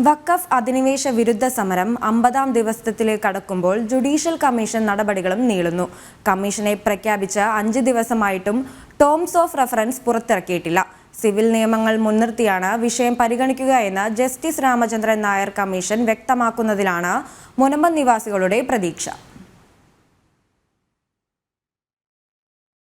വഖഫ് അധിനിവേശ വിരുദ്ധ സമരം 50-ാം ദിവസത്തിലേക്ക് കടക്കുമ്പോൾ ജുഡീഷ്യൽ കമ്മീഷൻ നടപടികളും നീളുന്നു. കമ്മീഷനെ പ്രഖ്യാപിച്ച് 5 ദിവസമായിട്ടും ടേംസ് ഓഫ് റഫറൻസ് പുറത്തിറക്കിയിട്ടില്ല. സിവിൽ നിയമങ്ങൾ മുൻനിർത്തിയാണ് വിഷയം പരിഗണിക്കുകയെന്ന് ജസ്റ്റിസ് രാമചന്ദ്രൻ നായർ കമ്മീഷൻ വ്യക്തമാക്കുന്നതിലാണ് മുനമ്പം നിവാസികളുടെ പ്രതീക്ഷ.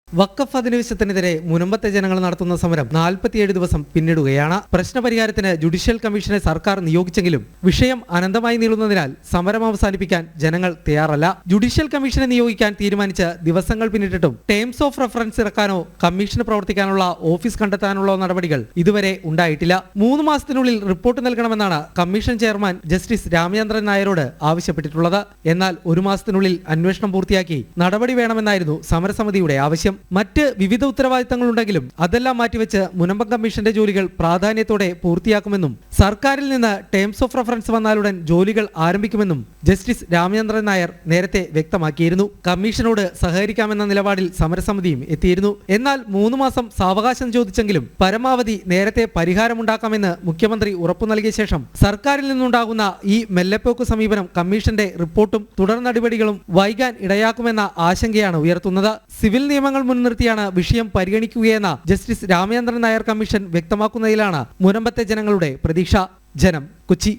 വഖഫ് അധിനിവേശത്തിനെതിരെ മുനമ്പത്തെ ജനങ്ങൾ നടത്തുന്ന സമരം 47 ദിവസം പിന്നിടുകയാണ്. പ്രശ്നപരിഹാരത്തിന് ജുഡീഷ്യൽ കമ്മീഷനെ സർക്കാർ നിയോഗിച്ചെങ്കിലും വിഷയം അനന്തമായി നീളുന്നതിനാൽ സമരം അവസാനിപ്പിക്കാൻ ജനങ്ങൾ തയ്യാറല്ല. ജുഡീഷ്യൽ കമ്മീഷനെ നിയോഗിക്കാൻ തീരുമാനിച്ച് ദിവസങ്ങൾ പിന്നിട്ടിട്ടും ടേംസ് ഓഫ് റഫറൻസ് ഇറക്കാനോ കമ്മീഷന് പ്രവർത്തിക്കാനുള്ള ഓഫീസ് കണ്ടെത്താനുള്ള നടപടികൾ ഇതുവരെ ഉണ്ടായിട്ടില്ല. 3 മാസത്തിനുള്ളിൽ റിപ്പോർട്ട് നൽകണമെന്നാണ് കമ്മീഷൻ ചെയർമാൻ ജസ്റ്റിസ് രാമചന്ദ്രൻ നായരോട് ആവശ്യപ്പെട്ടിട്ടുള്ളത്. എന്നാൽ 1 മാസത്തിനുള്ളിൽ അന്വേഷണം പൂർത്തിയാക്കി നടപടി വേണമെന്നായിരുന്നു സമരസമിതിയുടെ ആവശ്യം. മറ്റ് വിവിധ ഉത്തരവാദിത്തങ്ങളുണ്ടെങ്കിലും അതെല്ലാം മാറ്റിവെച്ച് മുനമ്പം കമ്മീഷന്റെ ജോലികൾ പ്രാധാന്യത്തോടെ പൂർത്തിയാക്കുമെന്നും സർക്കാരിൽ നിന്ന് ടേംസ് ഓഫ് റഫറൻസ് വന്നാലുടൻ ജോലികൾ ആരംഭിക്കുമെന്നും ജസ്റ്റിസ് രാമചന്ദ്രൻ നായർ നേരത്തെ വ്യക്തമാക്കിയിരുന്നു. കമ്മീഷനോട് സഹകരിക്കാമെന്ന നിലപാടിൽ സമരസമിതിയും എത്തിയിരുന്നു. എന്നാൽ 3 മാസം സാവകാശം ചോദിച്ചെങ്കിലും പരമാവധി നേരത്തെ പരിഹാരമുണ്ടാക്കാമെന്ന് മുഖ്യമന്ത്രി ഉറപ്പു നൽകിയ ശേഷം സർക്കാരിൽ നിന്നുണ്ടാകുന്ന ഈ മെല്ലെപ്പോക്ക് സമീപനം കമ്മീഷന്റെ റിപ്പോർട്ടും തുടർ നടപടികളും വൈകാൻ ഇടയാക്കുമെന്ന ആശങ്കയാണ് ഉയർത്തുന്നത്. സിവിൽ നിയമങ്ങൾ മുൻനിർത്തിയാണ് വിഷയം പരിഗണിക്കുകയെന്ന ജസ്റ്റിസ് രാമചന്ദ്രൻ നായർ കമ്മീഷൻ വ്യക്തമാക്കുന്നതിലാണ് മുനമ്പത്തെ ജനങ്ങളുടെ പ്രതീക്ഷ. ജനം, കൊച്ചി.